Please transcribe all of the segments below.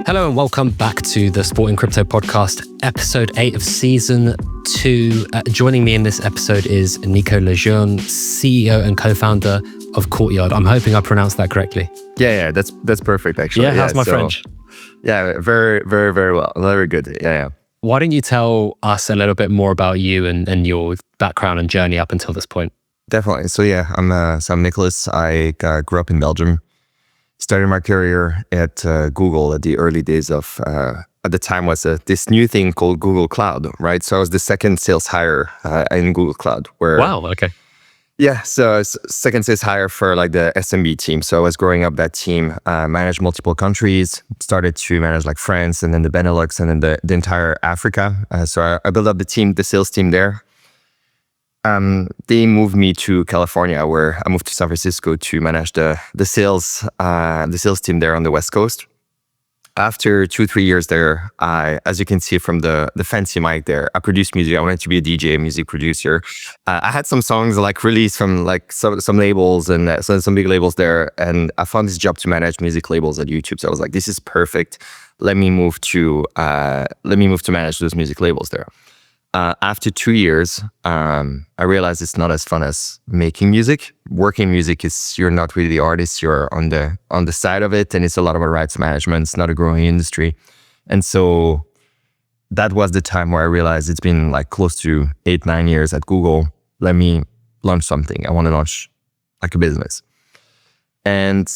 Hello and welcome back to the Sporting Crypto Podcast, episode 8 of season 2. Joining me in this episode is Nico le Jeune, CEO and co-founder of Courtyard. I'm hoping I pronounced that correctly. Yeah, that's perfect actually. Yeah, how's my French? Yeah, very, very, very well. Very good. Yeah. Why don't you tell us a little bit more about you and your background and journey up until this point? Definitely. So I'm Nicolas. I grew up in Belgium. Started my career at Google at the early days of, at the time was this new thing called Google Cloud, right? So I was the second sales hire in Google Cloud. Wow, okay. Yeah, so second sales hire for like the SMB team. So I was growing up that team, managed multiple countries, started to manage like France and then the Benelux and then the entire Africa. So I built up the sales team there. They moved me to California, where I moved to San Francisco to manage the sales team there on the West Coast. After 2-3 years there, as you can see from the fancy mic there, I produced music. I wanted to be a DJ, music producer. I had some songs like released from like some labels and some big labels there, and I found this job to manage music labels at YouTube. So I was like, this is perfect. Let me move to manage those music labels there. After 2 years, I realized it's not as fun as making music. Working music is, you're not really the artist, you're on the side of it, and it's a lot about rights management. It's not a growing industry. And so that was the time where I realized it's been like close to 8-9 years at Google. Let me launch something. I want to launch like a business. And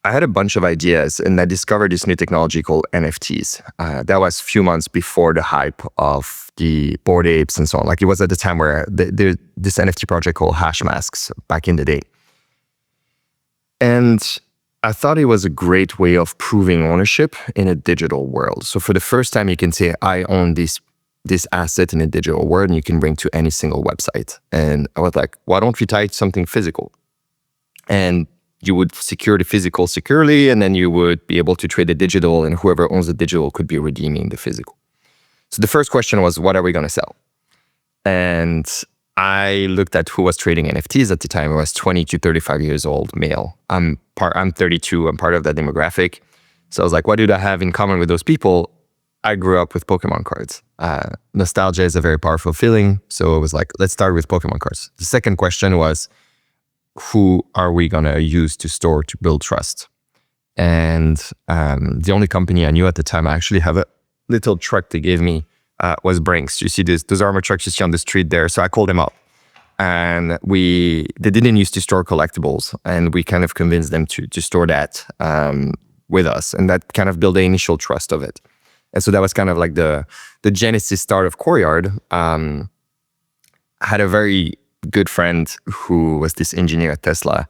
I had a bunch of ideas, and I discovered this new technology called NFTs. That was a few months before the hype of the Bored Apes and so on. Like it was at the time where this NFT project called Hashmasks back in the day. And I thought it was a great way of proving ownership in a digital world. So for the first time, you can say, I own this asset in a digital world, and you can bring to any single website. And I was like, why don't we tie it to something physical? And you would secure the physical securely, and then you would be able to trade the digital, and whoever owns the digital could be redeeming the physical. So the first question was, what are we going to sell? And I looked at who was trading NFTs at the time. I was 20 to 35 years old, male. I'm 32. I'm part of that demographic. So I was like, what do I have in common with those people? I grew up with Pokemon cards. Nostalgia is a very powerful feeling. So it was like, let's start with Pokemon cards. The second question was, who are we going to use to build trust? And the only company I knew at the time, I actually have a little truck they gave me, was Brinks. You see those armor trucks you see on the street there. So I called them up, and they didn't used to store collectibles, and we kind of convinced them to store that with us, and that kind of built the initial trust of it. And so that was kind of like the genesis start of Courtyard. I had a very good friend who was this engineer at Tesla,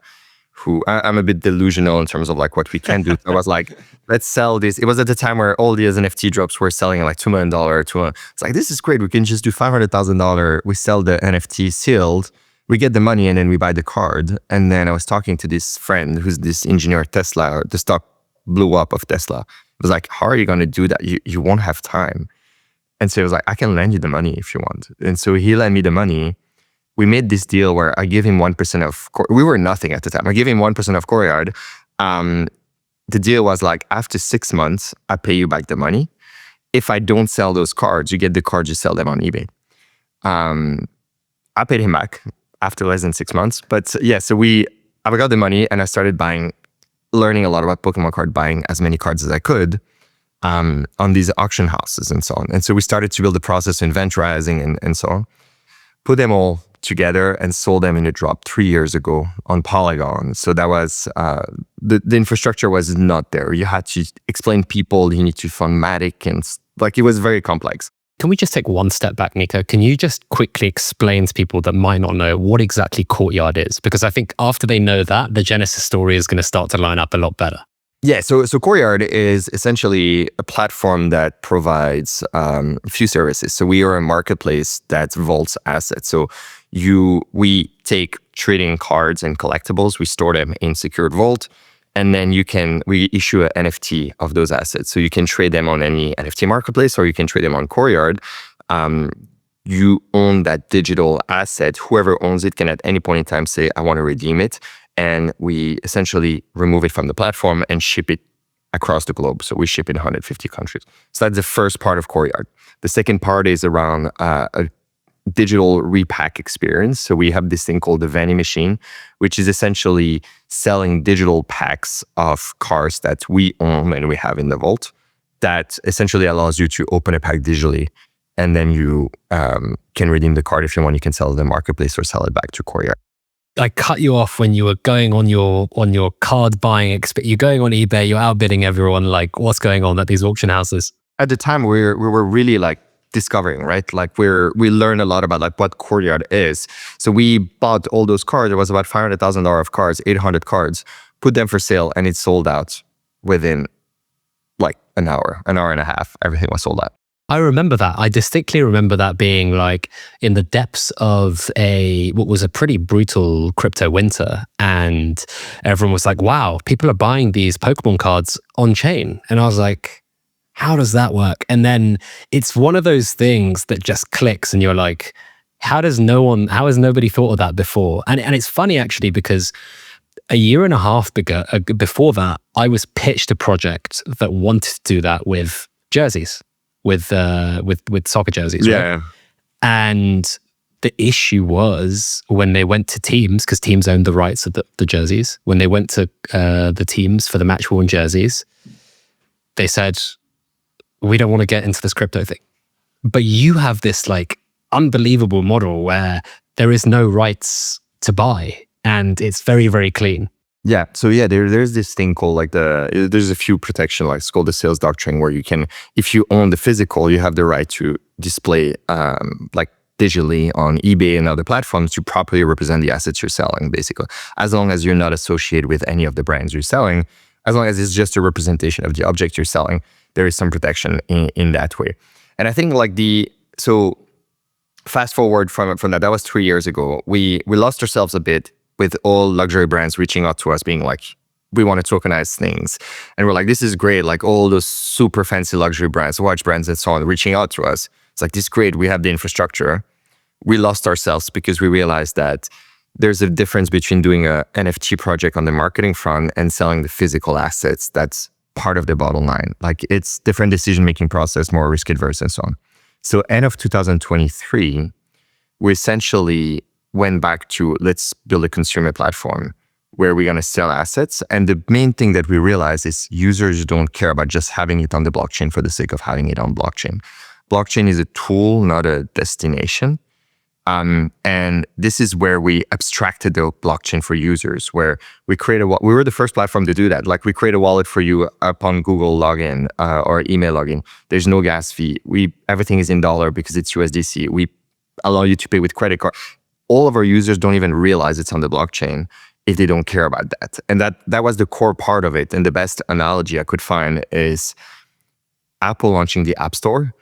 who I'm a bit delusional in terms of like what we can do. So I was like, let's sell this. It was at the time where all these NFT drops were selling at like $2 million. It's like, this is great. We can just do $500,000. We sell the NFT sealed. We get the money and then we buy the card. And then I was talking to this friend who's this engineer at Tesla. The stock blew up of Tesla. I was like, how are you going to do that? You won't have time. And so he was like, I can lend you the money if you want. And so he lent me the money. We made this deal where I gave him 1% of, we were nothing at the time. I gave him 1% of Courtyard. The deal was like, after 6 months, I pay you back the money. If I don't sell those cards, you get the cards, you sell them on eBay. I paid him back after less than 6 months. But yeah, so I got the money and I started learning a lot about Pokemon card, buying as many cards as I could on these auction houses and so on. And so we started to build the process of inventorizing and so on. Put them all together and sold them in a drop 3 years ago on Polygon. So that was, the infrastructure was not there. You had to explain people, you need to fund Matic, and like it was very complex. Can we just take one step back, Nico? Can you just quickly explain to people that might not know what exactly Courtyard is? Because I think after they know that, the Genesis story is going to start to line up a lot better. Yeah, so Courtyard is essentially a platform that provides a few services. So we are a marketplace that vaults assets. So we take trading cards and collectibles, we store them in secured vault, and then we issue an NFT of those assets. So you can trade them on any NFT marketplace, or you can trade them on Courtyard. you own that digital asset. Whoever owns it can at any point in time say, I want to redeem it. And we essentially remove it from the platform and ship it across the globe. So we ship in 150 countries. So that's the first part of Courtyard. The second part is around a digital repack experience. So we have this thing called the Vending machine, which is essentially selling digital packs of cars that we own and we have in the vault. That essentially allows you to open a pack digitally, and then you can redeem the card if you want. You can sell it in the marketplace or sell it back to Courtyard. I cut you off when you were going on your card buying experience. You're going on eBay, you're outbidding everyone. Like, what's going on at these auction houses? At the time, we were really like discovering, right? Like we learned a lot about like what Courtyard is. So we bought all those cards. It was about $500,000 of cards, 800 cards, put them for sale, and it sold out within like an hour and a half. Everything was sold out. I remember that. I distinctly remember that being like in the depths of what was a pretty brutal crypto winter. And everyone was like, wow, people are buying these Pokemon cards on chain. And I was like, how does that work? And then it's one of those things that just clicks and you're like, how has nobody thought of that before? And it's funny actually, because a year and a half before that, I was pitched a project that wanted to do that with jerseys. With soccer jerseys, yeah. Right? And the issue was when they went to teams, because teams owned the rights of the jerseys. When they went to the teams for the match-worn jerseys, they said, we don't want to get into this crypto thing. But you have this like unbelievable model where there is no rights to buy, and it's very, very clean. Yeah. So yeah, there's this thing called like there's a few protection, like it's called the sales doctrine, where you can, if you own the physical, you have the right to display like digitally on eBay and other platforms to properly represent the assets you're selling, basically. As long as you're not associated with any of the brands you're selling, as long as it's just a representation of the object you're selling, there is some protection in that way. And I think like so fast forward from that was 3 years ago, we lost ourselves a bit with all luxury brands reaching out to us being like, we want to tokenize things. And we're like, this is great. Like all those super fancy luxury brands, watch brands and so on, reaching out to us. It's like, this is great. We have the infrastructure. We lost ourselves because we realized that there's a difference between doing a NFT project on the marketing front and selling the physical assets. That's part of the bottom line. Like it's different decision-making process, more risk adverse and so on. So end of 2023, we essentially went back to let's build a consumer platform where we're going to sell assets. And the main thing that we realized is users don't care about just having it on the blockchain for the sake of having it on blockchain. Blockchain is a tool, not a destination. And this is where we abstracted the blockchain for users, where we were the first platform to do that. Like we create a wallet for you upon Google login or email login. There's no gas fee. Everything is in dollar because it's USDC. We allow you to pay with credit card. All of our users don't even realize it's on the blockchain if they don't care about that. And that was the core part of it. And the best analogy I could find is Apple launching the App Store.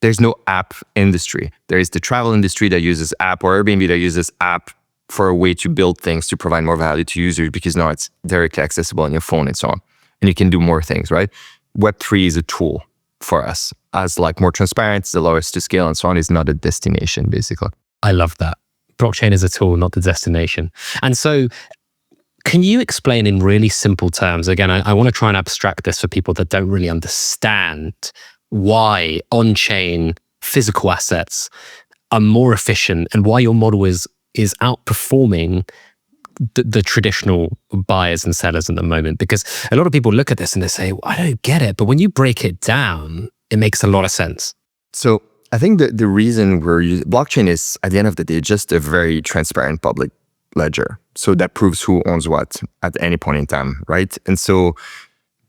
There's no app industry. There is the travel industry that uses app, or Airbnb that uses app for a way to build things to provide more value to users, because now it's directly accessible on your phone and so on. And you can do more things, right? Web3 is a tool for us as like more transparent, it allows us to scale and so on. It's not a destination, basically. I love that. Blockchain is a tool, not the destination. And so can you explain in really simple terms, again, I want to try and abstract this for people that don't really understand why on-chain physical assets are more efficient and why your model is outperforming the traditional buyers and sellers at the moment. Because a lot of people look at this and they say, well, I don't get it. But when you break it down, it makes a lot of sense. So I think the reason blockchain is, at the end of the day, just a very transparent public ledger. So that proves who owns what at any point in time, right? And so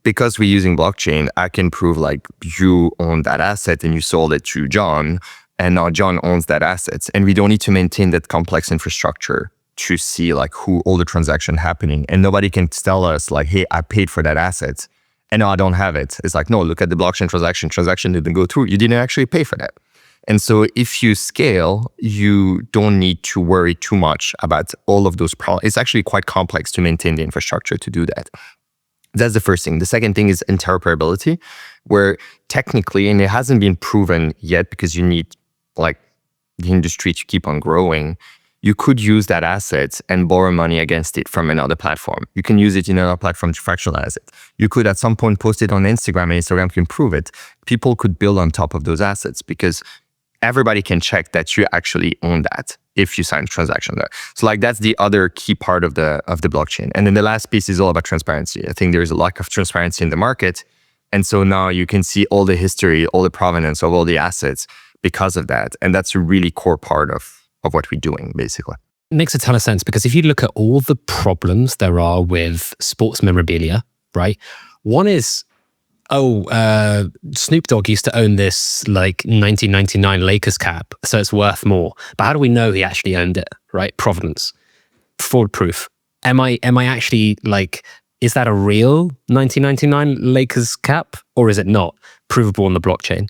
because we're using blockchain, I can prove like you own that asset and you sold it to John, and now John owns that asset. And we don't need to maintain that complex infrastructure to see like who all the transaction happening. And nobody can tell us like, hey, I paid for that asset and now I don't have it. It's like, no, look at the blockchain transaction didn't go through. You didn't actually pay for that. And so if you scale, you don't need to worry too much about all of those problems. It's actually quite complex to maintain the infrastructure to do that. That's the first thing. The second thing is interoperability, where technically, and it hasn't been proven yet because you need like the industry to keep on growing, you could use that asset and borrow money against it from another platform. You can use it in another platform to fractionalize it. You could at some point post it on Instagram and Instagram can prove it. People could build on top of those assets because everybody can check that you actually own that if you sign a transaction there. So like that's the other key part of the blockchain. And then the last piece is all about transparency. I think there's a lack of transparency in the market. And so now you can see all the history, all the provenance of all the assets because of that. And that's a really core part of what we're doing, basically. It makes a ton of sense because if you look at all the problems there are with sports memorabilia, right? One is, Snoop Dogg used to own this like 1999 Lakers cap, so it's worth more. But how do we know he actually owned it, right? Provenance, fraud proof. Am I actually like, is that a real 1999 Lakers cap or is it not? Provable on the blockchain.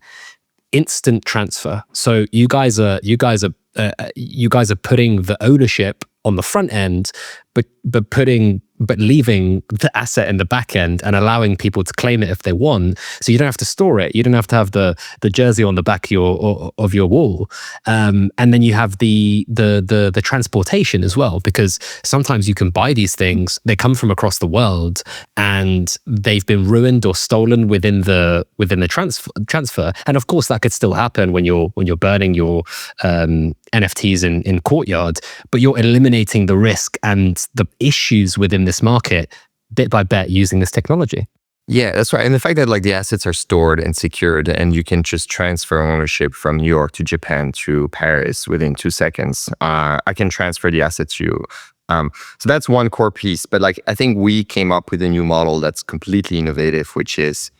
Instant transfer. So you guys are putting the ownership on the front end, but leaving the asset in the back end and allowing people to claim it if they want. So you don't have to store it. You don't have to have the jersey on the back of your wall. And then you have the transportation as well, because sometimes you can buy these things, they come from across the world and they've been ruined or stolen within the transfer. And of course that could still happen when you're burning your NFTs in Courtyard, but you're eliminating the risk and the issues within this market bit by bit using this technology. Yeah, that's right. And the fact that like the assets are stored and secured and you can just transfer ownership from New York to Japan to Paris within 2 seconds. I can transfer the asset to you. So that's one core piece. But like, I think we came up with a new model that's completely innovative, which is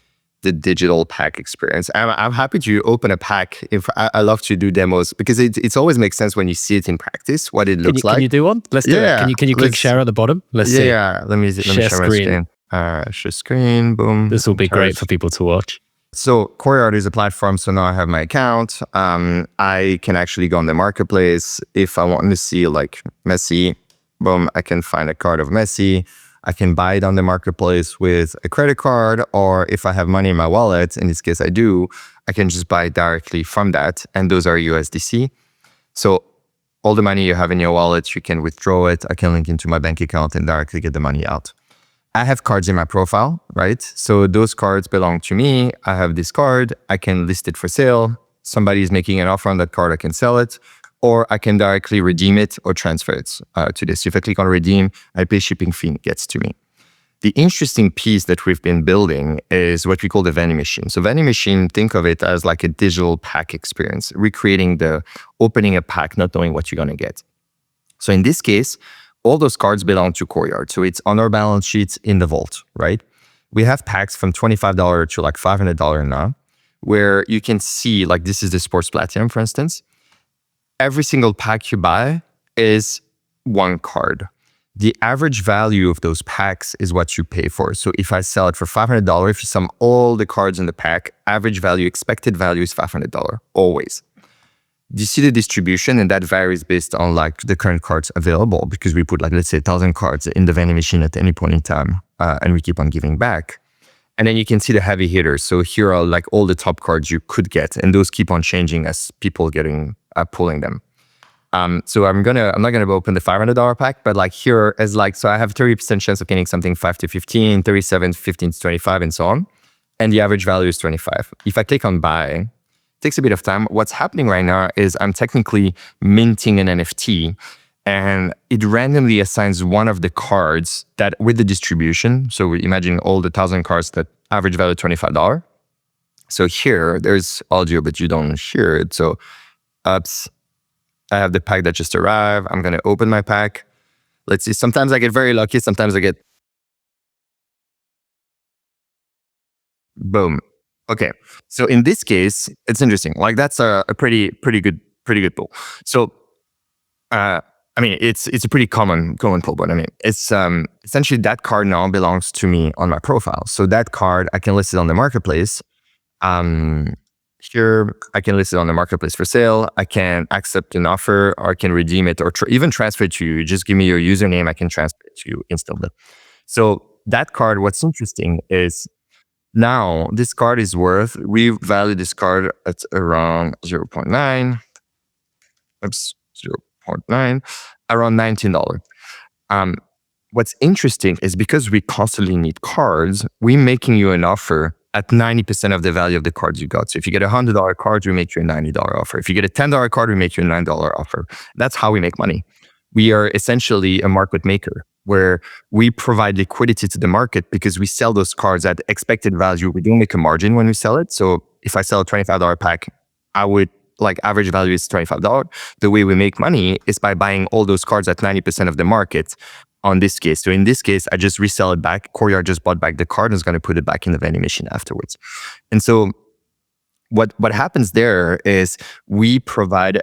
the digital pack experience. I'm happy to open a pack. If I love to do demos because it always makes sense when you see it in practice, what it looks like. Can you do one? Let's do it. Can you click share at the bottom? Let's see. Yeah, let me share my screen. Share screen, boom. This will be great for people to watch. So Courtyard is a platform. So now I have my account. I can actually go on the marketplace. If I want to see like Messi, boom, I can find a card of Messi. I can buy it on the marketplace with a credit card, or if I have money in my wallet, in this case I do, I can just buy it directly from that. And those are USDC. So all the money you have in your wallet, you can withdraw it. I can link into my bank account and directly get the money out. I have cards in my profile, right? So those cards belong to me. I have this card. I can list it for sale. Somebody is making an offer on that card. I can sell it. Or I can directly redeem it or transfer it to this. If I click on redeem, I pay shipping fee and it gets to me. The interesting piece that we've been building is what we call the vending machine. So vending machine, think of it as like a digital pack experience, recreating the opening a pack, not knowing what you're going to get. So in this case, all those cards belong to Courtyard. So it's on our balance sheets in the vault, right? We have packs from $25 to like $500 now, where you can see like this is the Sports Platinum, for instance. Every single pack you buy is one card. The average value of those packs is what you pay for. So if I sell it for $500, if you sum all the cards in the pack, average value, expected value is $500, always. You see the distribution, and that varies based on like the current cards available, because we put like, let's say 1,000 cards in the vending machine at any point in time, and we keep on giving back. And then you can see the heavy hitters. So here are like all the top cards you could get, and those keep on changing as people pulling them. So I'm not gonna open the $500 pack, but like here is like, so I have 30% chance of getting something 5 to 15, 37, 15 to 25, and so on. And the average value is 25. If I click on buy, it takes a bit of time. What's happening right now is I'm technically minting an NFT, and it randomly assigns one of the cards that with the distribution. So we imagine all the 1,000 cards that average value $25. So here there's audio, but you don't hear it. So oops, I have the pack that just arrived. I'm going to open my pack. Let's see. Sometimes I get very lucky. Sometimes I get boom. Okay. So in this case, it's interesting. Like that's a pretty good pull. So, I mean, it's a pretty common pull, but I mean, it's essentially that card now belongs to me on my profile. So that card, I can list it on the marketplace. Here, I can list it on the marketplace for sale. I can accept an offer, or I can redeem it, or even transfer it to you. Just give me your username. I can transfer it to you instantly. So that card, what's interesting is now this card is worth, we value this card at around 0.9. Oops, 0.9, around $19. What's interesting is because we constantly need cards, we're making you an offer at 90% of the value of the cards you got. So if you get a $100 card, we make you a $90 offer. If you get a $10 card, we make you a $9 offer. That's how we make money. We are essentially a market maker where we provide liquidity to the market because we sell those cards at expected value. We don't make a margin when we sell it. So if I sell a $25 pack, I would average value is $25. The way we make money is by buying all those cards at 90% of the market on this case. So in this case, I just resell it back. Courtyard just bought back the card and is going to put it back in the vending machine afterwards. And so what happens there is we provide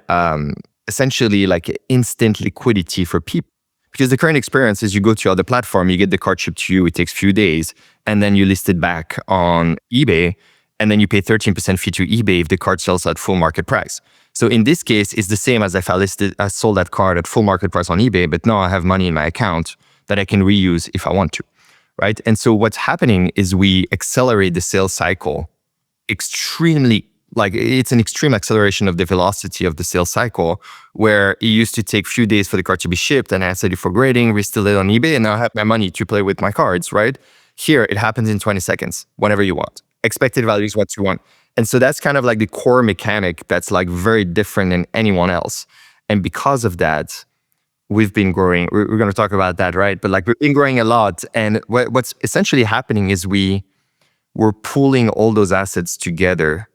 essentially instant liquidity for people. Because the current experience is you go to your other platform, you get the card shipped to you, it takes a few days, and then you list it back on eBay, and then you pay 13% fee to eBay if the card sells at full market price. So in this case, it's the same as if I sold that card at full market price on eBay, but now I have money in my account that I can reuse if I want to, right? And so what's happening is we accelerate the sales cycle extremely, it's an extreme acceleration of the velocity of the sales cycle, where it used to take a few days for the card to be shipped, and I set it for grading, resell it on eBay, and now I have my money to play with my cards, right? Here, it happens in 20 seconds, whenever you want. Expected value is what you want. And so that's kind of the core mechanic that's very different than anyone else. And because of that, we've been growing. We're going to talk about that, right? But we've been growing a lot. And what's essentially happening is we're pooling all those assets together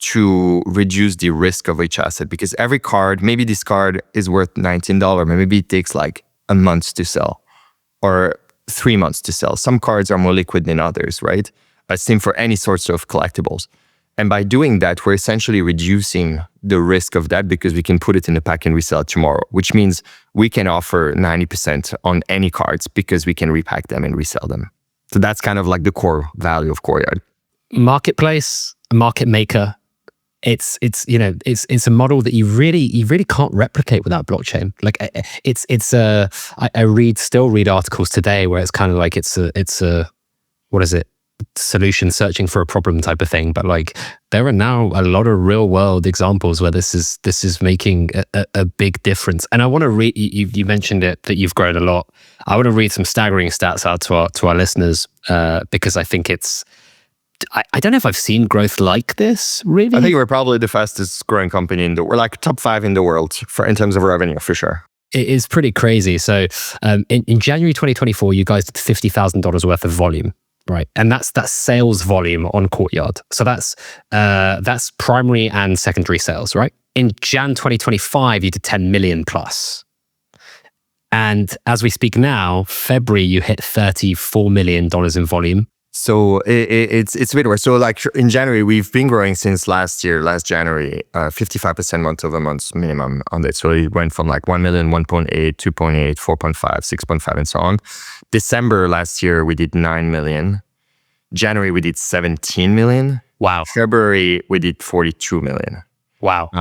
to reduce the risk of each asset. Because every card, maybe this card is worth $19, maybe it takes a month to sell or 3 months to sell. Some cards are more liquid than others, right? Same for any sorts of collectibles. And by doing that, we're essentially reducing the risk of that because we can put it in a pack and resell it tomorrow, which means we can offer 90% on any cards because we can repack them and resell them. So that's kind of the core value of Courtyard. Marketplace, market maker. It's a model that you really can't replicate without blockchain. I still read articles today where it's kind of it's a what is it? Solution searching for a problem type of thing, but there are now a lot of real world examples where this is making a big difference. And I want to read, you mentioned it, that you've grown a lot. I want to read some staggering stats out to our listeners because I think I don't know if I've seen growth like this, really. I think we're probably the fastest growing company in the world. We're top 5 in the world in terms of revenue, for sure. It is pretty crazy. So in January 2024, you guys did $50,000 worth of volume. Right, and that's sales volume on Courtyard. So that's primary and secondary sales, right? In Jan 2025, you did 10 million plus, and as we speak now, February you hit $34 million in volume. So it's a bit worse. So in January, we've been growing since last January, 55% month over month minimum on it. So it went from 1 million, 1.8, 2.8, 4.5, 6.5, and so on. December last year, we did 9 million. January, we did 17 million. Wow. February, we did 42 million. Wow.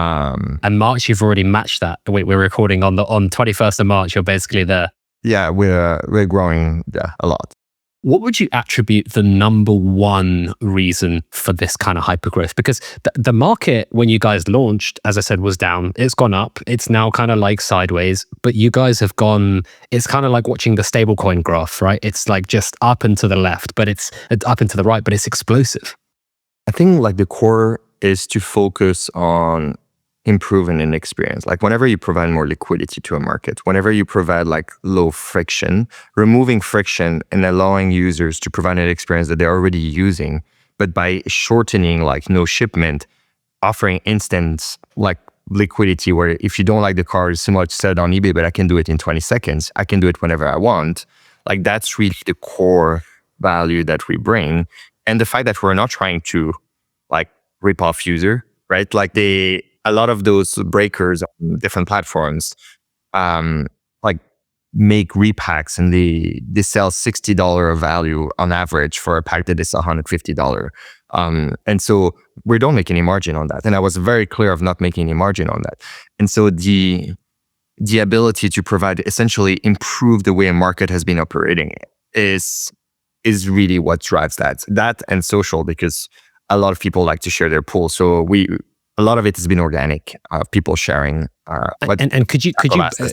And March, you've already matched that. We're recording on 21st of March. You're basically there. Yeah, we're growing a lot. What would you attribute the number one reason for this kind of hypergrowth? Because the market, when you guys launched, as I said, was down. It's gone up. It's now kind of sideways. But you guys have gone, it's kind of like watching the stablecoin graph, right? It's just up and to the left, but it's up and to the right, but it's explosive. I think the core is to focus on improving an experience. Whenever you provide more liquidity to a market, whenever you provide low friction, removing friction and allowing users to provide an experience that they're already using, but by shortening no shipment, offering instant liquidity where if you don't like the card, it's similar to sell it on eBay, but I can do it in 20 seconds. I can do it whenever I want. That's really the core value that we bring. And the fact that we're not trying to rip off user, right? A lot of those breakers on different platforms, make repacks and they sell $60 of value on average for a pack that is $150. And so we don't make any margin on that. And I was very clear of not making any margin on that. And so the ability to provide, essentially improve the way a market has been operating is really what drives that and social, because a lot of people like to share their pool. So a lot of it has been organic, people sharing. And could you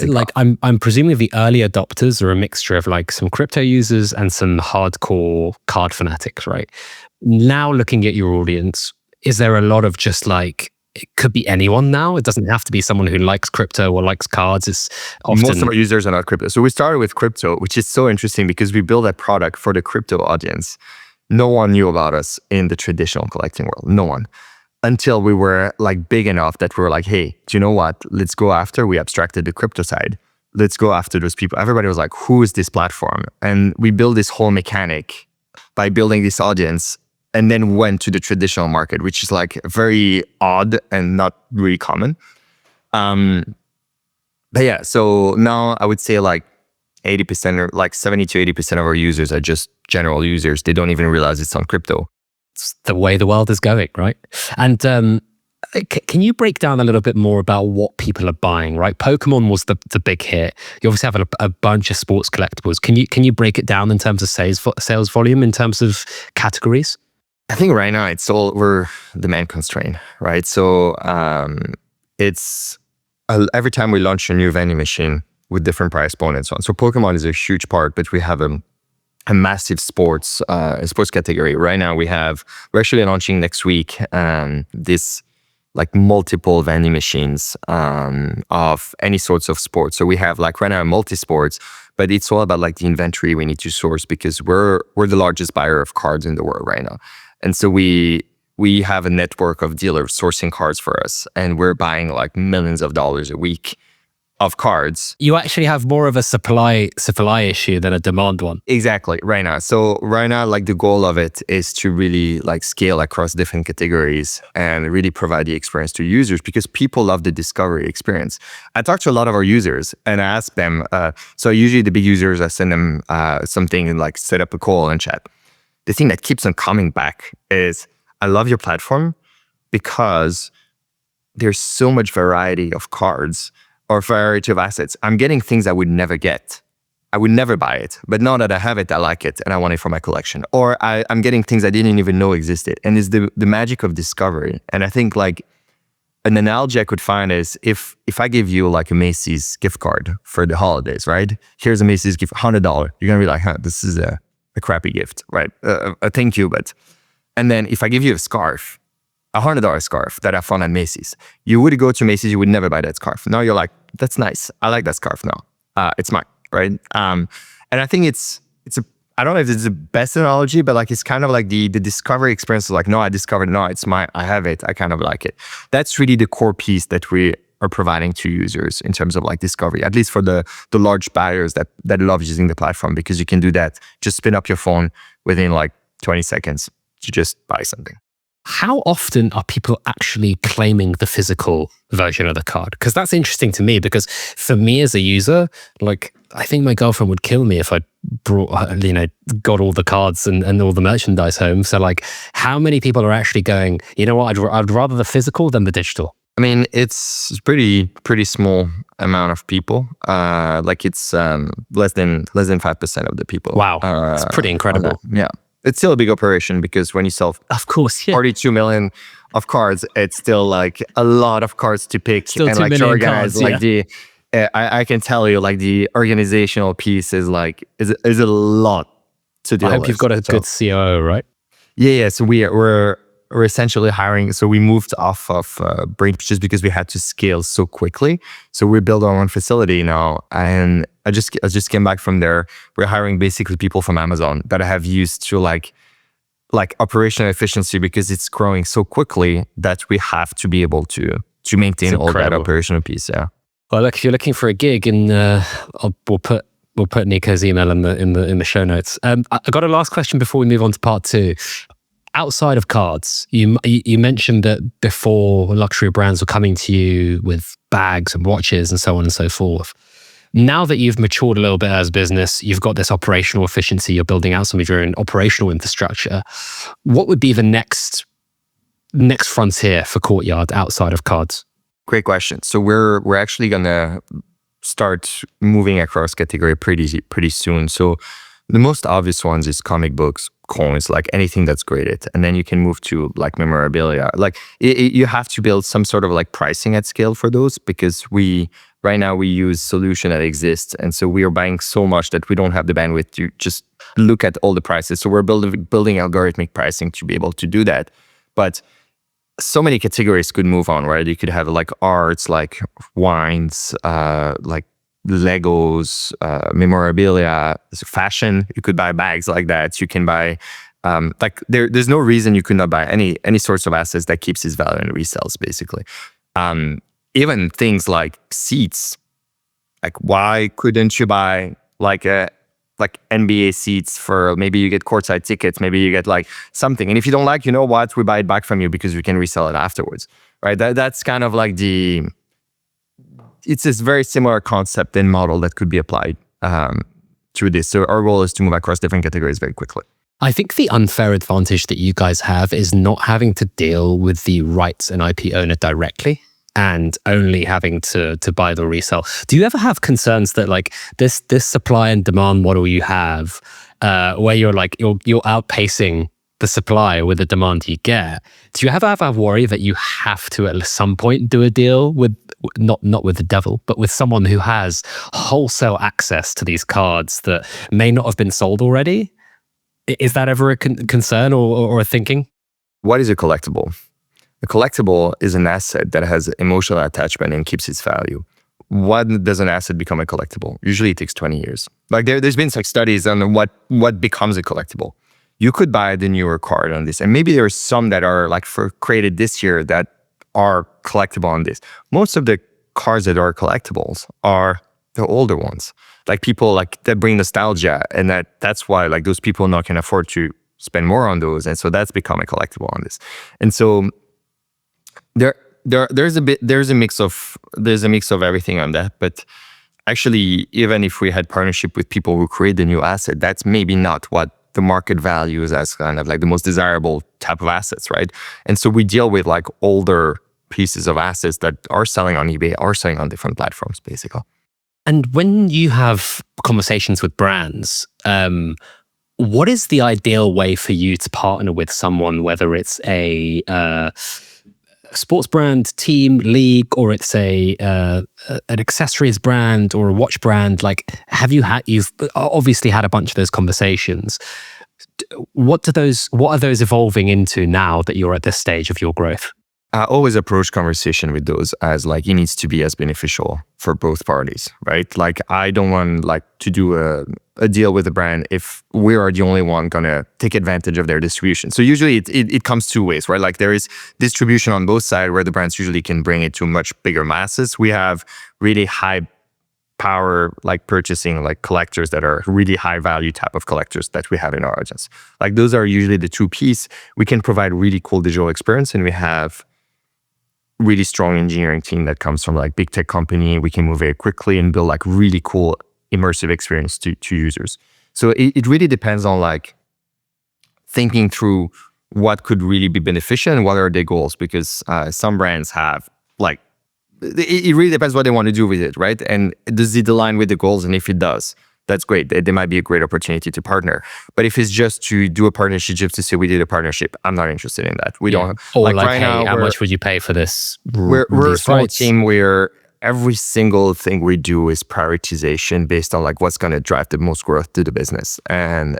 like, I'm presuming the early adopters are a mixture of like some crypto users and some hardcore card fanatics, right? Now looking at your audience, is there a lot of just like, it could be anyone now? It doesn't have to be someone who likes crypto or likes cards. It's often... Most of our users are not crypto. So we started with crypto, which is so interesting because we built a product for the crypto audience. No one knew about us in the traditional collecting world. No one. Until we were like big enough that we were like, hey, do you know what? Let's go after, we abstracted the crypto side. Let's go after those people. Everybody was like, who is this platform? And we built this whole mechanic by building this audience, and then went to the traditional market, which is like very odd and not really common. But yeah, so now I would say like 80% or like 70 to 80% of our users are just general users. They don't even realize it's on crypto. It's the way the world is going, right? And can you break down a little bit more about what people are buying, right? Pokemon was the big hit. You obviously have a bunch of sports collectibles. Can you break it down in terms of sales volume, in terms of categories? I think right now we're demand constrained, right? So it's every time we launch a new vending machine with different price point and so on. So Pokemon is a huge part, but we have a massive sports category. Right now we're actually launching next week this like multiple vending machines of any sorts of sports. So we have like right now multi-sports, but it's all about like the inventory we need to source because we're the largest buyer of cards in the world right now. And so we have a network of dealers sourcing cards for us, and we're buying like millions of dollars a week of cards. You actually have more of a supply issue than a demand one. Exactly, right now. So right now, like the goal of it is to really like scale across different categories and really provide the experience to users, because people love the discovery experience. I talk to a lot of our users and I ask them, so usually the big users, I send them something and like set up a call and chat. The thing that keeps on coming back is, I love your platform because there's so much variety of cards or variety of assets. I'm getting things I would never get. I would never buy it, but now that I have it, I like it and I want it for my collection. Or I'm getting things I didn't even know existed. And it's the magic of discovery. And I think like an analogy I could find is if I give you like a Macy's gift card for the holidays, right? Here's a Macy's gift, $100. You're gonna be like, this is a crappy gift, right? Thank you, but... And then if I give you a scarf, a $100 scarf that I found at Macy's, you would go to Macy's, you would never buy that scarf. Now you're like, that's nice. I like that scarf now. It's mine, right? And I think I don't know if it's the best analogy, but like it's kind of like the discovery experience. Like, no, I discovered, no, it's mine. I have it. I kind of like it. That's really the core piece that we are providing to users in terms of like discovery, at least for the large buyers that love using the platform, because you can do that. Just spin up your phone within like 20 seconds to just buy something. How often are people actually claiming the physical version of the card? Because that's interesting to me, because for me as a user, like I think my girlfriend would kill me if I brought, got all the cards and all the merchandise home. So like, how many people are actually going, you know what, I'd rather the physical than the digital? I mean, it's pretty small amount of people. Like it's less than 5% of the people. Wow, it's pretty incredible. Yeah. It's still a big operation because when you sell, of course, 42 million of cards, it's still like a lot of cards to pick still and like to organize. Cards, like I can tell you, like the organizational piece is a lot to deal with. I hope you've got a good COO, right? Yeah. So we're essentially hiring. So we moved off of Brink just because we had to scale so quickly. So we built our own facility now, and I just came back from there. We're hiring basically people from Amazon that I have used to like operational efficiency, because it's growing so quickly that we have to be able to maintain all that operational piece. Yeah. Well, look, if you're looking for a gig, and we'll put Nico's email in the show notes. I got a last question before we move on to part 2. Outside of cards, you mentioned that before luxury brands were coming to you with bags and watches and so on and so forth. Now that you've matured a little bit as a business, you've got this operational efficiency, you're building out some of your own operational infrastructure. What would be the next frontier for Courtyard outside of cards? Great question. So we're actually gonna start moving across category pretty soon. So the most obvious ones is comic books. coins, like anything that's graded. And then you can move to like memorabilia. Like you have to build some sort of like pricing at scale for those, because right now we use solution that exists. And so we are buying so much that we don't have the bandwidth to just look at all the prices. So we're building algorithmic pricing to be able to do that. But so many categories could move on, right? You could have like arts, like wines, like Legos, memorabilia, fashion. You could buy bags like that. You can buy like there's no reason you could not buy any sorts of assets that keeps its value and resells, basically. Even things like seats. Like, why couldn't you buy like NBA seats for, maybe you get courtside tickets, maybe you get like something. And if you don't like, you know what, we buy it back from you because we can resell it afterwards, right? That's kind of like it's this very similar concept and model that could be applied through this. So our goal is to move across different categories very quickly. I think the unfair advantage that you guys have is not having to deal with the rights and IP owner directly, and only having to buy the resell. Do you ever have concerns that like this supply and demand model you have, where you're outpacing the supply with the demand you get? Do you ever have a worry that you have to at some point do a deal with, not with the devil, but with someone who has wholesale access to these cards that may not have been sold already? Is that ever a concern or a thinking? What is a collectible? A collectible is an asset that has emotional attachment and keeps its value. When does an asset become a collectible? Usually it takes 20 years. Like there's been some studies on what becomes a collectible. You could buy the newer card on this, and maybe there are some that are like created this year that are collectible on this. Most of the cards that are collectibles are the older ones. Like people like that bring nostalgia, and that's why like those people now can afford to spend more on those, and so that's become a collectible on this. And so there's a mix of everything on that. But actually, even if we had partnership with people who create the new asset, that's maybe not what the market values as kind of like the most desirable type of assets, right? And so we deal with like older pieces of assets that are selling on eBay, are selling on different platforms, basically. And when you have conversations with brands, what is the ideal way for you to partner with someone, whether it's a sports brand, team, league, or it's an accessories brand or a watch brand? Like, you've obviously had a bunch of those conversations. What are those evolving into now that you're at this stage of your growth? I always approach conversation with those as like, it needs to be as beneficial for both parties, right? Like, I don't want like to do a deal with a brand if we are the only one gonna take advantage of their distribution. So usually it comes two ways, right? Like there is distribution on both sides where the brands usually can bring it to much bigger masses. We have really high power, like purchasing, like collectors that are really high value type of collectors that we have in our audience. Like those are usually the two pieces. We can provide really cool digital experience, and we have really strong engineering team that comes from like big tech company. We can move very quickly and build like really cool immersive experience to users. So it really depends on like thinking through what could really be beneficial and what are their goals, because some brands have like, it really depends what they want to do with it, right? And does it align with the goals? And if it does, that's great. There might be a great opportunity to partner. But if it's just to do a partnership just to say we did a partnership, I'm not interested in that. We don't. Or like right now, how much would you pay for this? We're a small team where every single thing we do is prioritization based on like what's going to drive the most growth to the business. And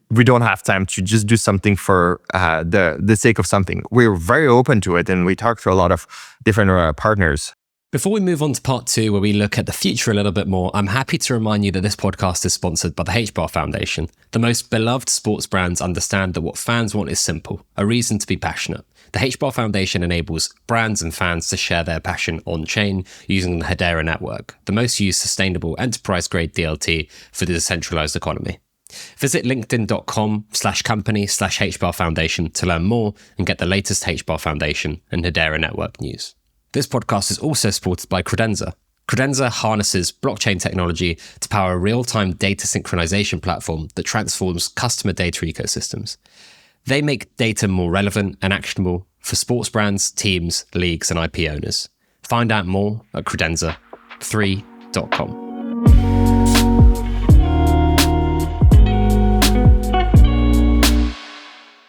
we don't have time to just do something for the sake of something. We're very open to it, and we talk to a lot of different partners. Before we move on to part 2, where we look at the future a little bit more, I'm happy to remind you that this podcast is sponsored by the HBAR Foundation. The most beloved sports brands understand that what fans want is simple, a reason to be passionate. The HBAR Foundation enables brands and fans to share their passion on-chain using the Hedera network, the most used sustainable enterprise-grade DLT for the decentralized economy. Visit linkedin.com/company/HBAR Foundation to learn more and get the latest HBAR Foundation and Hedera network news. This podcast is also supported by Credenza. Credenza harnesses blockchain technology to power a real-time data synchronization platform that transforms customer data ecosystems. They make data more relevant and actionable for sports brands, teams, leagues, and IP owners. Find out more at credenza3.com.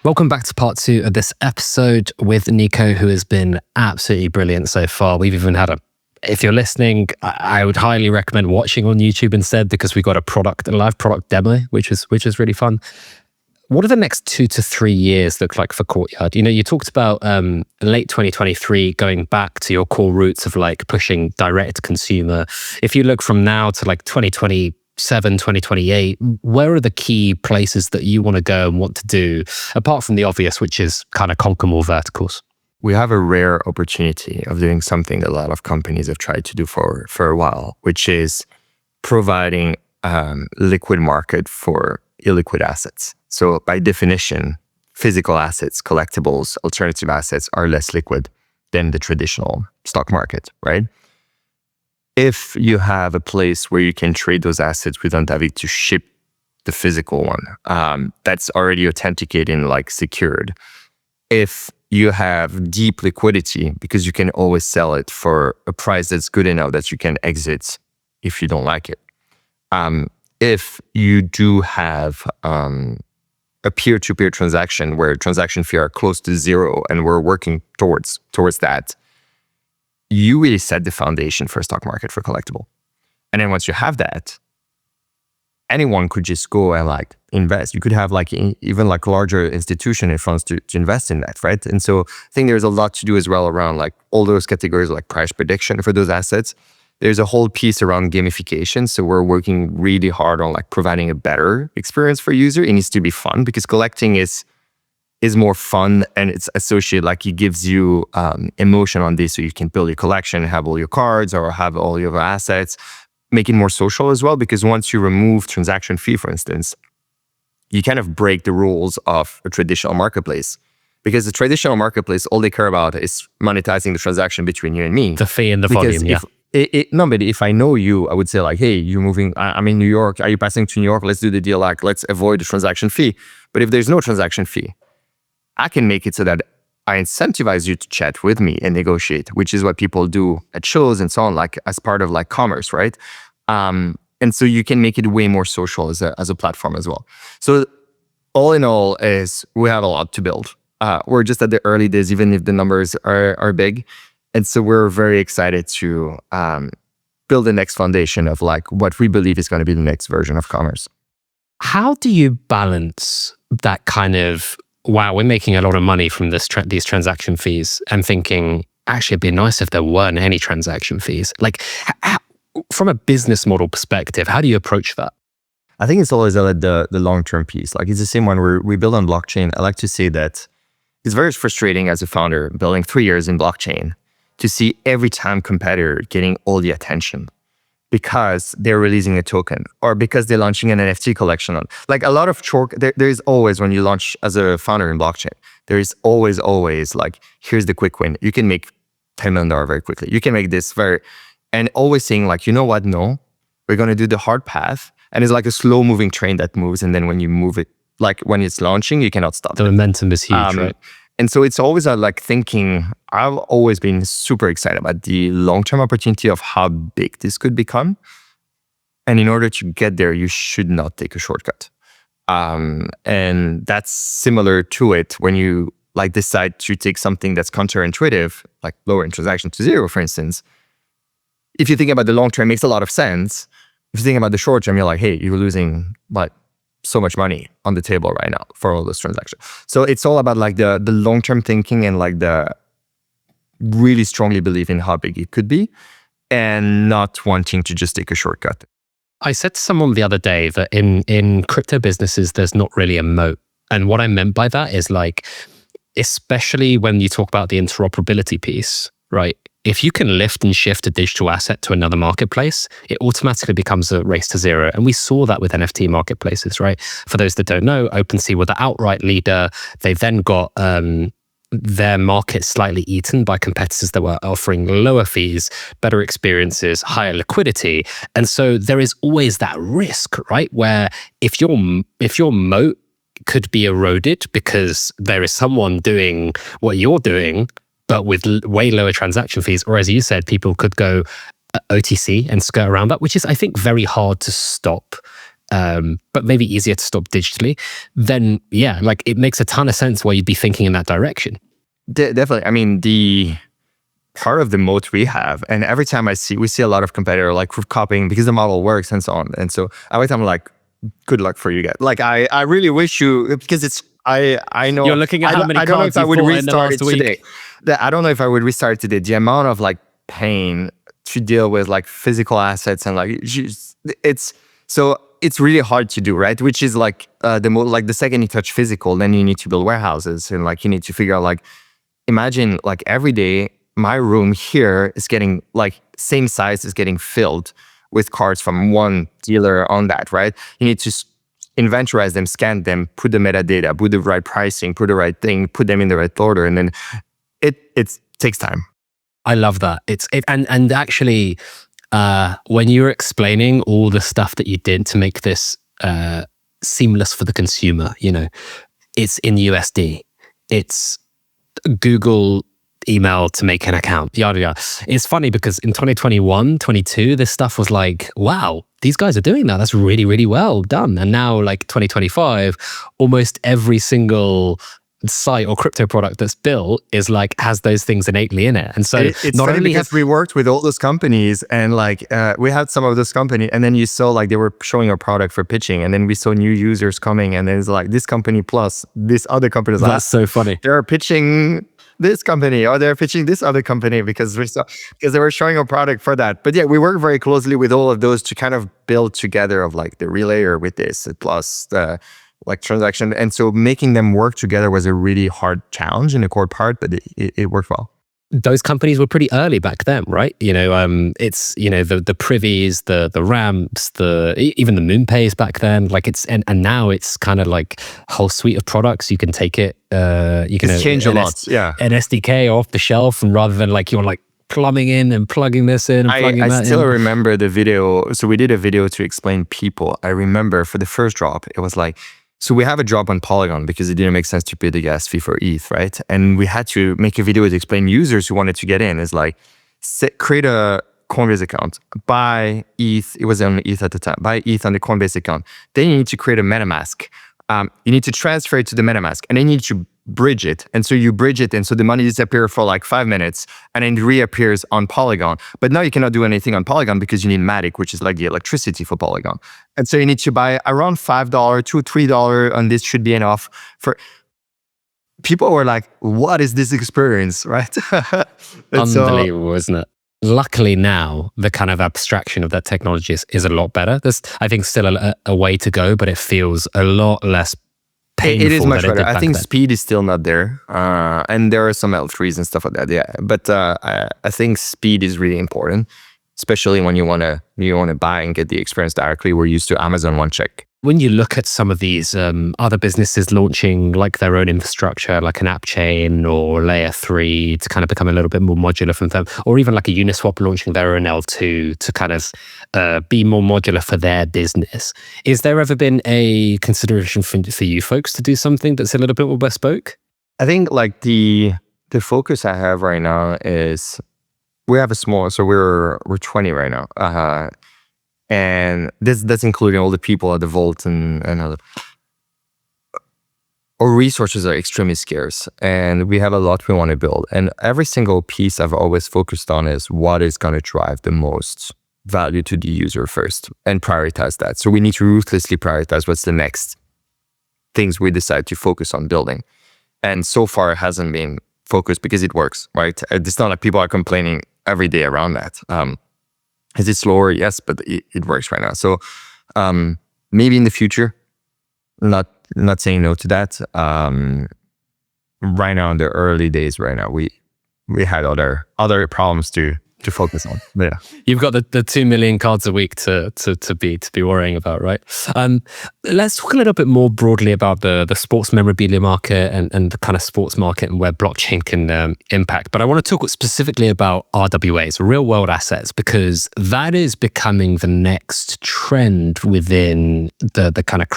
Welcome back to part 2 of this episode with Nico, who has been absolutely brilliant so far. We've even had if you're listening, I would highly recommend watching on YouTube instead, because we got a live product demo, which is really fun. What do the next 2 to 3 years look like for Courtyard? You talked about late 2023 going back to your core roots of like pushing direct consumer. If you look from now to like 2027, 2028, where are the key places that you want to go and want to do, apart from the obvious, which is kind of conquer more verticals? We have a rare opportunity of doing something a lot of companies have tried to do for a while, which is providing liquid market for illiquid assets. So by definition, physical assets, collectibles, alternative assets are less liquid than the traditional stock market, right? If you have a place where you can trade those assets without having to ship the physical one, that's already authenticated and like secured. If you have deep liquidity because you can always sell it for a price that's good enough that you can exit if you don't like it. If you do have a peer-to-peer transaction where transaction fee are close to zero and we're working towards that, you really set the foundation for a stock market for collectible. And then once you have that, anyone could just go and like invest. You could have like even like larger institution and funds to invest in that, right? And so I think there's a lot to do as well around like all those categories like price prediction for those assets. There's a whole piece around gamification. So we're working really hard on like providing a better experience for user. It needs to be fun because collecting is more fun and it's associated, like it gives you emotion on this. So you can build your collection, have all your cards or have all your assets, make it more social as well. Because once you remove transaction fee, for instance, you kind of break the rules of a traditional marketplace. Because the traditional marketplace, all they care about is monetizing the transaction between you and me. The fee and the volume, yeah. No, but if I know you, I would say like, hey, you're moving, I'm in New York. Are you passing to New York? Let's do the deal. Like, let's avoid the transaction fee. But if there's no transaction fee, I can make it so that I incentivize you to chat with me and negotiate, which is what people do at shows and so on, like as part of like commerce, right? And so you can make it way more social as a platform as well. So all in all is we have a lot to build. We're just at the early days, even if the numbers are big. And so we're very excited to build the next foundation of like what we believe is going to be the next version of commerce. How do you balance that kind of, wow, we're making a lot of money from these transaction fees, and thinking, actually, it'd be nice if there weren't any transaction fees? Like, from a business model perspective, how do you approach that? I think it's always the long-term piece. Like it's the same one where we build on blockchain. I like to say that it's very frustrating as a founder building 3 years in blockchain to see every time competitor getting all the attention because they're releasing a token or because they're launching an NFT collection on. Like a lot of there is always, when you launch as a founder in blockchain, there is always like, here's the quick win. You can make $10 million very quickly. You can make this and always saying like, you know what? No, we're going to do the hard path. And it's like a slow moving train that moves. And then when you move it, like when it's launching, you cannot stop. The momentum is huge, right? And so it's always like thinking, I've always been super excited about the long-term opportunity of how big this could become. And in order to get there, you should not take a shortcut. And that's similar to it when you like decide to take something that's counterintuitive, like lowering transaction to zero, for instance. If you think about the long term, it makes a lot of sense. If you think about the short term, you're like, hey, you're losing like so much money on the table right now for all those transactions. So it's all about like the long-term thinking and like the really strongly believe in how big it could be and not wanting to just take a shortcut. I said to someone the other day that in crypto businesses, there's not really a moat. And what I meant by that is like, especially when you talk about the interoperability piece, right? If you can lift and shift a digital asset to another marketplace, it automatically becomes a race to zero. And we saw that with NFT marketplaces, right? For those that don't know, OpenSea were the outright leader. They then got their market slightly eaten by competitors that were offering lower fees, better experiences, higher liquidity. And so there is always that risk, right? Where if your moat could be eroded because there is someone doing what you're doing, but with way lower transaction fees, or as you said, people could go OTC and skirt around that, which is, I think, very hard to stop. but maybe easier to stop digitally, then yeah, like it makes a ton of sense why you'd be thinking in that direction. Definitely. I mean, the part of the moat we have, and every time we see a lot of competitor like copying because the model works and so on. And so every time I'm like, good luck for you guys. Like I really wish you, because it's, I know you're looking at how many cards I would restart it today. I don't know if I would restart it today. The amount of like pain to deal with like physical assets and like it's really hard to do, right? Which is like the second you touch physical, then you need to build warehouses and like you need to figure out like, imagine like every day my room here is getting like same size is getting filled with cards from one dealer on that, right? You need to inventorize them, scan them, put the metadata, put the right pricing, put the right thing, put them in the right order, and then it takes time. I love that. And actually, when you were explaining all the stuff that you did to make this seamless for the consumer, you know, it's in USD, it's Google email to make an account, yada yada. It's funny because in 2021, 22, this stuff was like, wow, these guys are doing that. That's really, really well done. And now like 2025, almost every single site or crypto product that's built is like has those things innately in it. And so it's not only because we worked with all those companies and like we had some of those companies, and then you saw like they were showing our product for pitching, and then we saw new users coming, and then it's like this company plus this other company. That's so funny. They're pitching this company or they're pitching this other company because they were showing a product for that. But yeah, we work very closely with all of those to kind of build together of like the relayer with this plus the like transaction. And so making them work together was a really hard challenge in the core part, but it worked well. Those companies were pretty early back then, right? You know, it's, you know, the privies, the ramps, even the MoonPays back then, like and now it's kind of like a whole suite of products. You can take it, you can change a lot. Yeah. An SDK off the shelf, and rather than like, you're like plumbing in and plugging this in and plugging that in. I still remember the video. So we did a video to explain people. I remember for the first drop, it was like, so we have a drop on Polygon because it didn't make sense to pay the gas fee for ETH, right? And we had to make a video to explain users who wanted to get in. It's like, create a Coinbase account, buy ETH, it was on ETH at the time, buy ETH on the Coinbase account. Then you need to create a MetaMask. You need to transfer it to the MetaMask, and then you need to bridge it. And so you bridge it, and so the money disappears for like 5 minutes, and then it reappears on Polygon. But now you cannot do anything on Polygon because you need Matic, which is like the electricity for Polygon. And so you need to buy around $5 to $3, and this should be enough for... People were like, what is this experience, right? Unbelievable, isn't it? Luckily now, the kind of abstraction of that technology is a lot better. There's, I think, still a way to go, but it feels a lot less painful. It is much better. I think then. speed is still not there. And there are some L3s and stuff like that, yeah. But I think speed is really important, especially when you want to buy and get the experience directly. We're used to Amazon One Check. When you look at some of these other businesses launching like their own infrastructure, like an app chain or layer 3 to kind of become a little bit more modular from them, or even like a Uniswap launching their own L2 to kind of be more modular for their business, is there ever been a consideration for you folks to do something that's a little bit more bespoke? I think like the focus I have right now is we have a small, so we're 20 right now. And that's including all the people at the vault and other. Our resources are extremely scarce, and we have a lot we want to build. And every single piece I've always focused on is what is going to drive the most value to the user first, and prioritize that. So we need to ruthlessly prioritize what's the next things we decide to focus on building. And so far it hasn't been focused because it works, right? It's not like people are complaining every day around that. Is it slower? Yes, but it works right now. So maybe in the future, not saying no to that. Right now, in the early days, right now, we had other problems to focus on. Yeah, you've got the 2 million cards a week to be worrying about, right? Let's talk a little bit more broadly about the sports memorabilia market and the kind of sports market and where blockchain can impact. But I want to talk specifically about RWAs, real world assets, because that is becoming the next trend within the kind of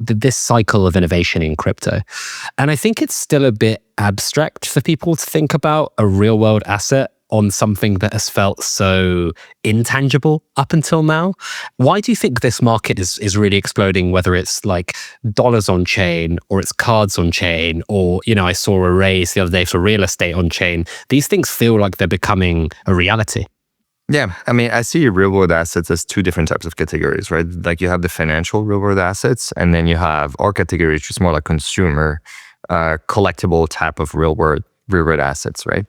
this cycle of innovation in crypto. And I think it's still a bit abstract for people to think about a real world asset on something that has felt so intangible up until now. Why do you think this market is really exploding, whether it's like dollars on chain or it's cards on chain, or, you know, I saw a raise the other day for real estate on chain. These things feel like they're becoming a reality. Yeah, I mean, I see real world assets as two different types of categories, right? Like you have the financial real world assets, and then you have our category, which is more like consumer, collectible type of real world assets, right?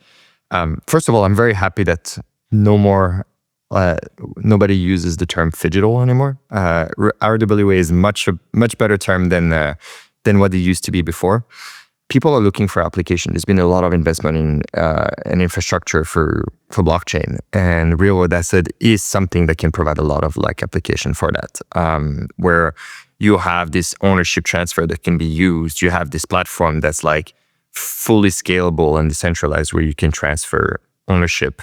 First of all, I'm very happy that nobody uses the term phygital anymore. RWA is much better term than what it used to be before. People are looking for application. There's been a lot of investment in infrastructure for blockchain, and real world asset is something that can provide a lot of like application for that, where you have this ownership transfer that can be used. You have this platform that's like fully scalable and decentralized, where you can transfer ownership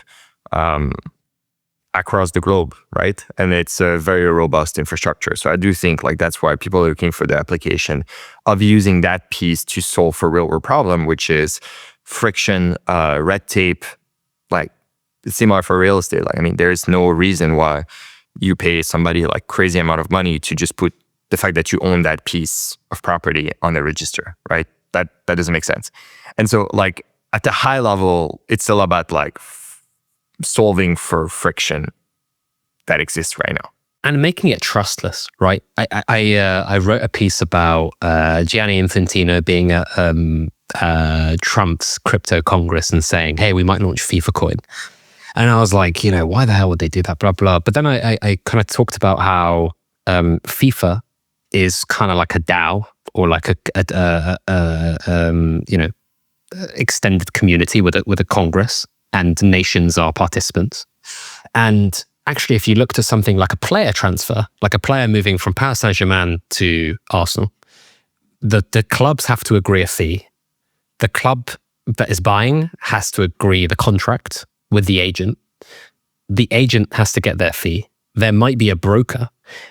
across the globe, right? And it's a very robust infrastructure. So I do think like that's why people are looking for the application of using that piece to solve for real world problem, which is friction, red tape. Like it's similar for real estate. Like, I mean, there is no reason why you pay somebody like crazy amount of money to just put the fact that you own that piece of property on the register, right? That doesn't make sense. And so like at the high level, it's still about like solving for friction that exists right now and making it trustless, right? I wrote a piece about Gianni Infantino being at Trump's crypto congress and saying, "Hey, we might launch FIFA coin." And I was like, you know, why the hell would they do that? Blah blah. But then I kind of talked about how FIFA is kind of like a DAO, or like a extended community with a congress, and nations are participants. And actually, if you looked at something like a player transfer, like a player moving from Paris Saint-Germain to Arsenal, the clubs have to agree a fee. The club that is buying has to agree the contract with the agent. The agent has to get their fee. There might be a broker.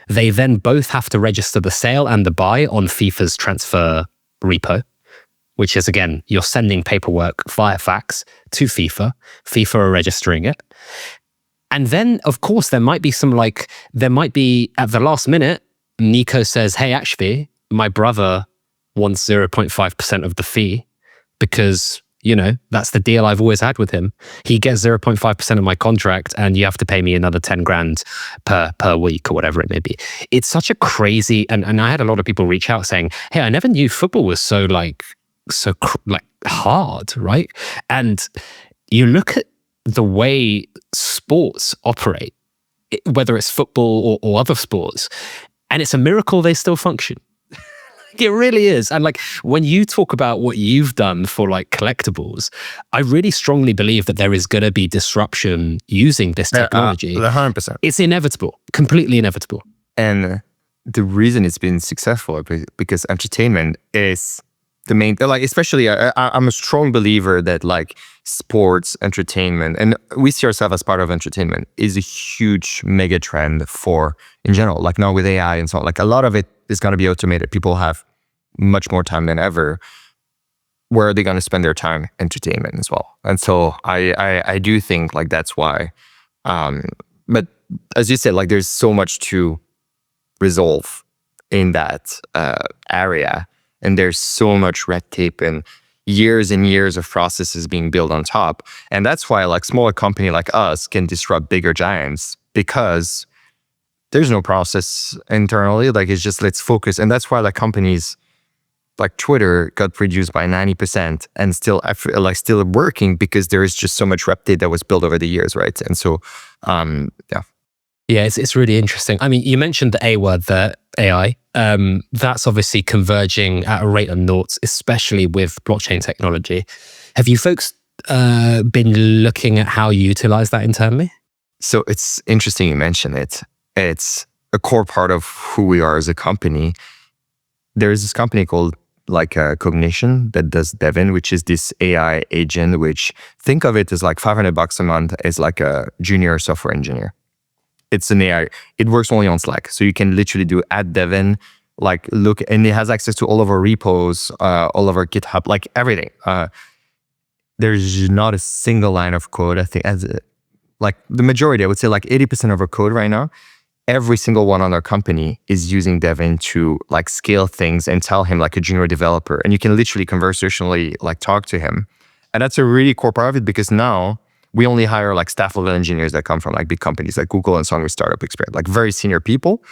They then both have to register the sale and the buy on FIFA's transfer repo, which is, again, you're sending paperwork via fax to FIFA. FIFA are registering it. And then, of course, there might be at the last minute, Nico says, "Hey, actually, my brother wants 0.5% of the fee because, you know, that's the deal I've always had with him. He gets 0.5% of my contract and you have to pay me another 10 grand per week," or whatever it may be. It's such a crazy, and I had a lot of people reach out saying, "Hey, I never knew football was so hard," right? And you look at the way sports operate, whether it's football or other sports, and it's a miracle they still function. It really is. And like when you talk about what you've done for like collectibles, I really strongly believe that there is going to be disruption using this technology. 100%. It's inevitable, completely inevitable. And the reason it's been successful because entertainment is the main, like, especially I'm a strong believer that like sports, entertainment, and we see ourselves as part of entertainment, is a huge mega trend for, in general, like now with AI and so on, like a lot of it is going to be automated. People have much more time than ever. Where are they going to spend their time? Entertainment as well. And so I do think like that's why. But as you said, like there's so much to resolve in that area. And there's so much red tape and years of processes being built on top. And that's why like smaller company like us can disrupt bigger giants, because there's no process internally. Like it's just, let's focus. And that's why like companies like Twitter got reduced by 90% and still working, because there is just so much red tape that was built over the years, right? And so, yeah. Yeah, it's really interesting. I mean, you mentioned the A word there, AI. That's obviously converging at a rate of knots, especially with blockchain technology. Have you folks been looking at how you utilize that internally? So it's interesting you mention it. It's a core part of who we are as a company. There is this company called like Cognition that does Devin, which is this AI agent, which think of it as like $500 a month as like a junior software engineer. It's an AI. It works only on Slack. So you can literally do @Devin, like look, and it has access to all of our repos, all of our GitHub, like everything. there's not a single line of code. I think like the majority, I would say like 80% of our code right now, every single one on our company is using Devin to like scale things and tell him like a junior developer. And you can literally conversationally like talk to him. And that's a really core part of it, because now we only hire like staff level engineers that come from like big companies like Google and so on with startup experience, like very senior people.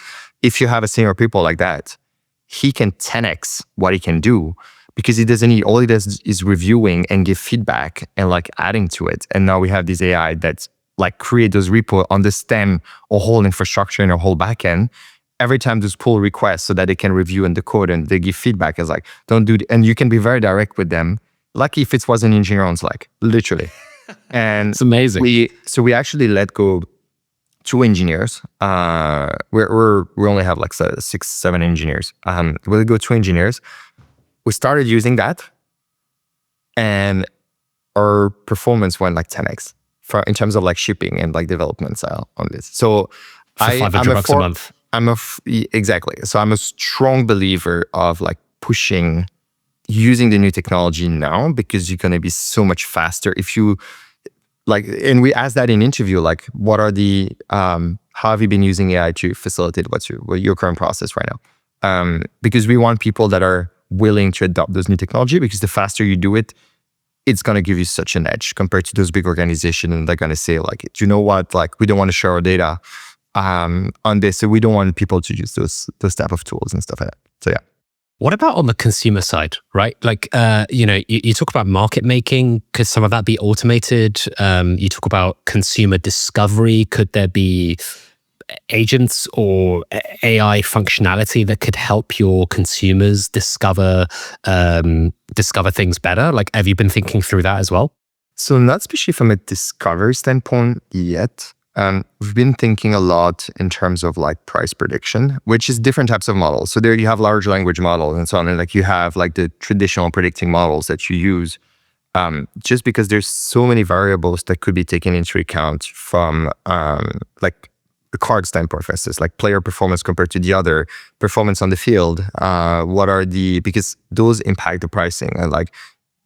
If you have a senior people like that, he can 10x what he can do, because he doesn't need, all he does is reviewing and give feedback and like adding to it. And now we have this AI that's like create those repo, understand a whole infrastructure and a whole backend. Every time there's pull requests so that they can review in the code and they give feedback. It's like, don't do, and you can be very direct with them. Like if it was an engineer on Slack, literally. And it's amazing. We actually let go 2 engineers. We only have like 6, 7 engineers. We let go 2 engineers. We started using that, and our performance went like 10x in terms of like shipping and like development style on this. So for $500 a month. Exactly. So I'm a strong believer of like pushing, using the new technology now, because you're going to be so much faster if you like. And we asked that in interview, like, what are the how have you been using AI to facilitate what's your current process right now? Because we want people that are willing to adopt those new technology, because the faster you do it, it's going to give you such an edge compared to those big organizations. And they're going to say like, you know what, like we don't want to share our data on this. So we don't want people to use those type of tools and stuff like that. So yeah. What about on the consumer side, right? Like, you talk about market making. Could some of that be automated? You talk about consumer discovery. Could there be agents or AI functionality that could help your consumers discover things better? Like, have you been thinking through that as well? So not especially from a discovery standpoint yet. We've been thinking a lot in terms of like price prediction, which is different types of models. So there you have large language models and so on. And like you have like the traditional predicting models that you use, just because there's so many variables that could be taken into account from like the card standpoint, for instance, like player performance compared to the other, performance on the field. Because those impact the pricing, and like,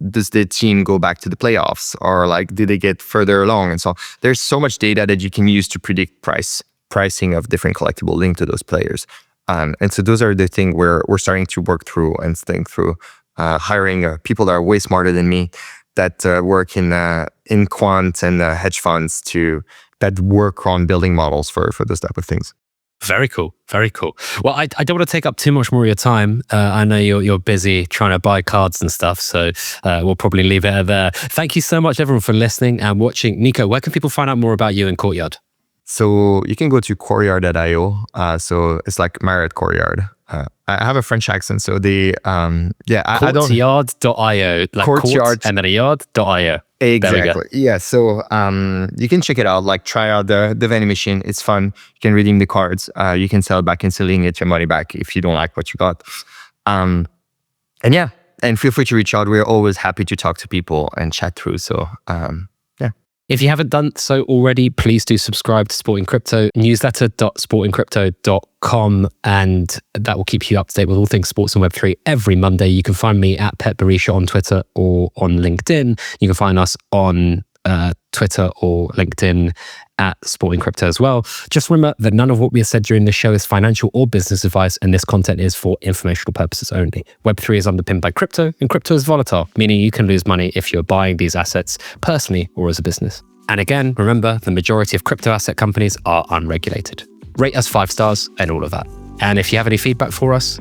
does the team go back to the playoffs, or like, did they get further along? And so there's so much data that you can use to predict pricing of different collectible linked to those players. And so those are the things where we're starting to work through and think through, hiring people that are way smarter than me, that work in quant and hedge funds that work on building models for those type of things. Very cool. Very cool. Well, I don't want to take up too much more of your time. I know you're busy trying to buy cards and stuff, so we'll probably leave it there. Thank you so much, everyone, for listening and watching. Nico, where can people find out more about you and Courtyard? So you can go to courtyard.io. So it's like Marriott Courtyard. I have a French accent, so Courtyard.io, like Courtyard and then a yard.io. Exactly. Yeah. So you can check it out. Like, try out the vending machine. It's fun. You can redeem the cards. You can sell back and selling it your money back if you don't like what you got. And feel free to reach out. We're always happy to talk to people and chat through. So If you haven't done so already, please do subscribe to Sporting Crypto, newsletter.sportingcrypto.com, and that will keep you up to date with all things sports and Web3 every Monday. You can find me at Pet Barisha on Twitter or on LinkedIn. You can find us on Twitter or LinkedIn at Sporting Crypto as well. Just remember that none of what we have said during this show is financial or business advice, and this content is for informational purposes only. Web3 is underpinned by crypto, and crypto is volatile, meaning you can lose money if you're buying these assets personally or as a business. And again, remember, the majority of crypto asset companies are unregulated. Rate us 5 stars and all of that. And if you have any feedback for us,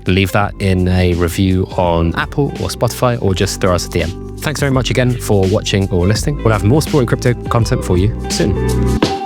leave that in a review on Apple or Spotify, or just throw us a DM. Thanks very much again for watching or listening. We'll have more Sporting Crypto content for you soon.